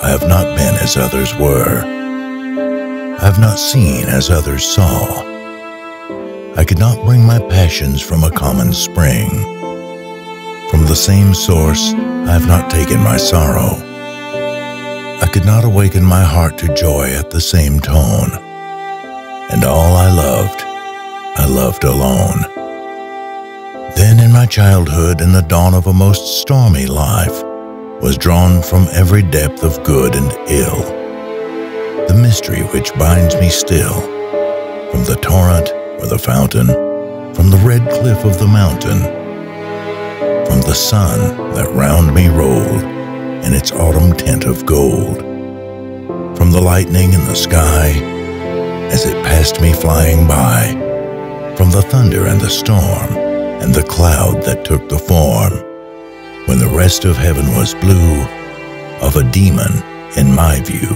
I have not been as others were. I have not seen as others saw. I could not bring my passions from a common spring. From the same source, I have not taken my sorrow. I could not awaken my heart to joy at the same tone. And all I loved alone. Then in my childhood, in the dawn of a most stormy life, was drawn from every depth of good and ill, the mystery which binds me still, from the torrent or the fountain, from the red cliff of the mountain, from the sun that round me rolled in its autumn tint of gold, from the lightning in the sky as it passed me flying by, from the thunder and the storm and the cloud that took the form, when the rest of heaven was blue, of a demon in my view.